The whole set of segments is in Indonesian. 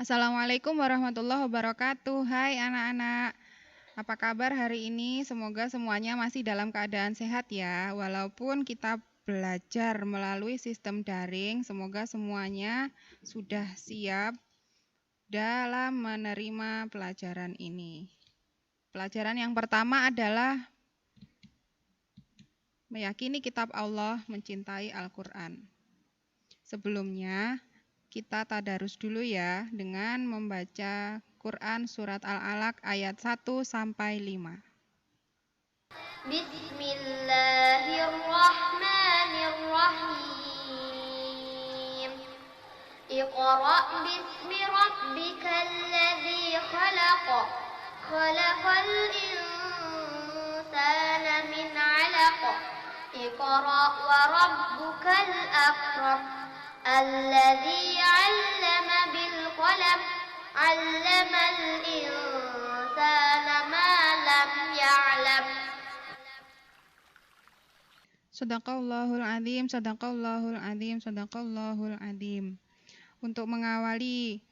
Assalamualaikum warahmatullahi wabarakatuh. Hai anak-anak, apa kabar hari ini? Semoga semuanya masih dalam keadaan sehat ya. Walaupun kita belajar melalui sistem daring, semoga semuanya sudah siap dalam menerima pelajaran ini. Pelajaran yang pertama adalah meyakini kitab Allah, mencintai Al-Quran. Sebelumnya, kita tadarus dulu ya dengan membaca Quran surat Al-Alaq ayat 1 sampai 5. Bismillahirrahmanirrahim. Iqra' bismi rabbikal ladzi khalaq. Khalaqal insana min 'alaq. Iqra' wa rabbukal akram. Alladzi 'allama bil qalam. 'Allamal insana ma lam ya'lam. Shadaqallahul adzim, shadaqallahul adzim, shadaqallahul adzim. Untuk mengawali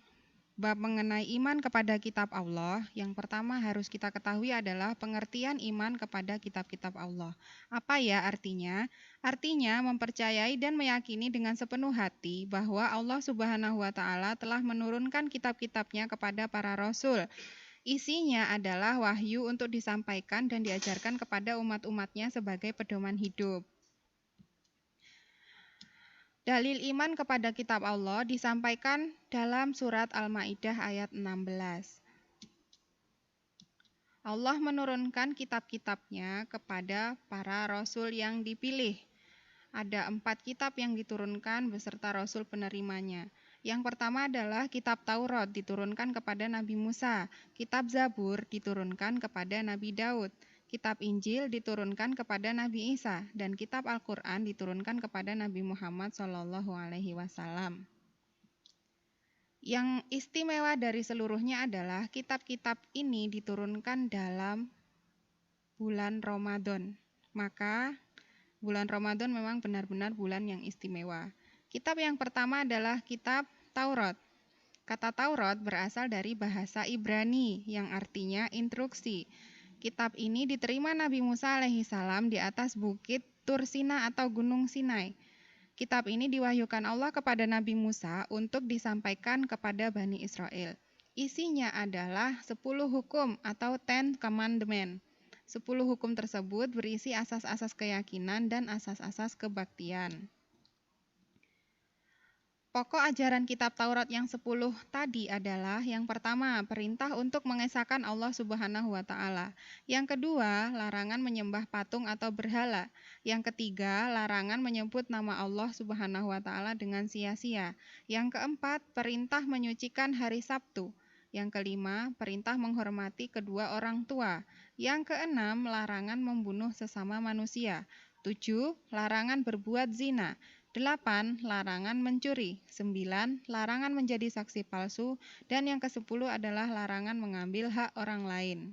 bab mengenai iman kepada kitab Allah, yang pertama harus kita ketahui adalah pengertian iman kepada kitab-kitab Allah. Apa ya artinya? Artinya mempercayai dan meyakini dengan sepenuh hati bahwa Allah Subhanahu wa Ta'ala telah menurunkan kitab-kitabnya kepada para rasul. Isinya adalah wahyu untuk disampaikan dan diajarkan kepada umat-umatnya sebagai pedoman hidup. Dalil iman kepada kitab Allah disampaikan dalam surat Al-Maidah ayat 16. Allah menurunkan kitab-kitabnya kepada para rasul yang dipilih. Ada 4 kitab yang diturunkan beserta rasul penerimanya. Yang pertama adalah kitab Taurat diturunkan kepada Nabi Musa, kitab Zabur diturunkan kepada Nabi Daud, kitab Injil diturunkan kepada Nabi Isa, dan kitab Al-Quran diturunkan kepada Nabi Muhammad SAW. Yang istimewa dari seluruhnya adalah kitab-kitab ini diturunkan dalam bulan Ramadan. Maka bulan Ramadan memang benar-benar bulan yang istimewa. Kitab yang pertama adalah kitab Taurat. Kata Taurat berasal dari bahasa Ibrani yang artinya instruksi. Kitab ini diterima Nabi Musa alaihissalam di atas bukit Tursina atau Gunung Sinai. Kitab ini diwahyukan Allah kepada Nabi Musa untuk disampaikan kepada Bani Israel. Isinya adalah 10 hukum atau 10 commandment. 10 hukum tersebut berisi asas-asas keyakinan dan asas-asas kebaktian. Pokok ajaran kitab Taurat yang 10 tadi adalah yang pertama, perintah untuk mengesahkan Allah Subhanahu wa Ta'ala. Yang kedua, larangan menyembah patung atau berhala. Yang ketiga, larangan menyebut nama Allah Subhanahu wa Ta'ala dengan sia-sia. Yang keempat, perintah menyucikan hari Sabtu. Yang kelima, perintah menghormati kedua orang tua. Yang keenam, larangan membunuh sesama manusia. 7, larangan berbuat zina. 8. Larangan mencuri. 9. Larangan menjadi saksi palsu. Dan yang ke-10 adalah larangan mengambil hak orang lain.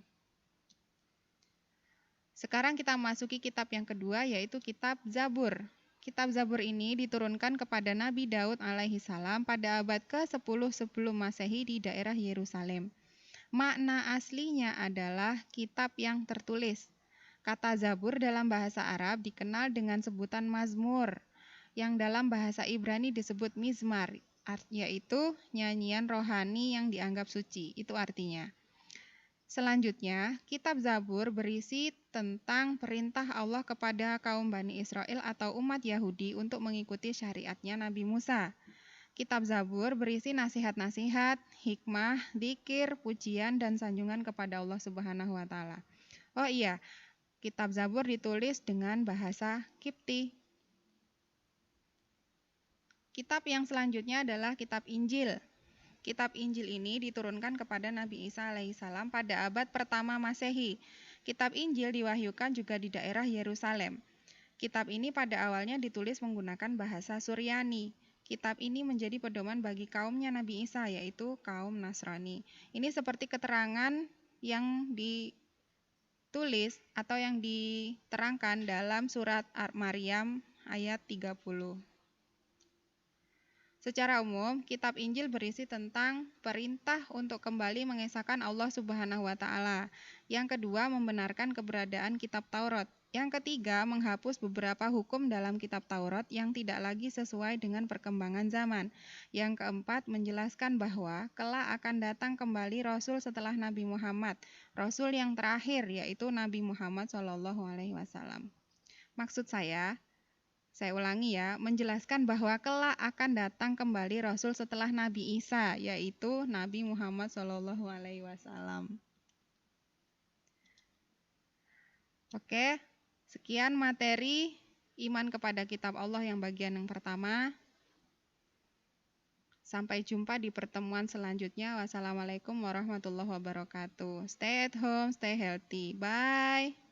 Sekarang kita masuki kitab yang kedua, yaitu kitab Zabur. Kitab Zabur ini diturunkan kepada Nabi Daud alaihissalam pada abad ke-10 sebelum Masehi di daerah Yerusalem. Makna aslinya adalah kitab yang tertulis. Kata Zabur dalam bahasa Arab dikenal dengan sebutan Mazmur, yang dalam bahasa Ibrani disebut Mizmar, yaitu nyanyian rohani yang dianggap suci. Itu artinya. Selanjutnya, kitab Zabur berisi tentang perintah Allah kepada kaum Bani Israel atau umat Yahudi untuk mengikuti syariatnya Nabi Musa. Kitab Zabur berisi nasihat-nasihat, hikmah, dzikir, pujian, dan sanjungan kepada Allah Subhanahu wa Ta'ala. Oh iya, kitab Zabur ditulis dengan bahasa Kipti. Kitab yang selanjutnya adalah kitab Injil. Kitab Injil ini diturunkan kepada Nabi Isa alaihissalam pada abad pertama Masehi. Kitab Injil diwahyukan juga di daerah Yerusalem. Kitab ini pada awalnya ditulis menggunakan bahasa Suryani. Kitab ini menjadi pedoman bagi kaumnya Nabi Isa, yaitu kaum Nasrani. Ini seperti keterangan yang ditulis atau yang diterangkan dalam surat Maryam ayat 30. Secara umum, kitab Injil berisi tentang perintah untuk kembali mengesahkan Allah Subhanahu wa taala. Yang kedua, membenarkan keberadaan kitab Taurat. Yang ketiga, menghapus beberapa hukum dalam kitab Taurat yang tidak lagi sesuai dengan perkembangan zaman. Yang keempat, menjelaskan bahwa kelak akan datang kembali Rasul setelah Nabi Muhammad, Rasul yang terakhir yaitu Nabi Muhammad SAW. Maksud saya ulangi ya, menjelaskan bahwa kelak akan datang kembali Rasul setelah Nabi Isa, yaitu Nabi Muhammad SAW. Oke, sekian materi iman kepada kitab Allah yang bagian yang pertama. Sampai jumpa di pertemuan selanjutnya. Wassalamualaikum warahmatullahi wabarakatuh. Stay at home, stay healthy. Bye.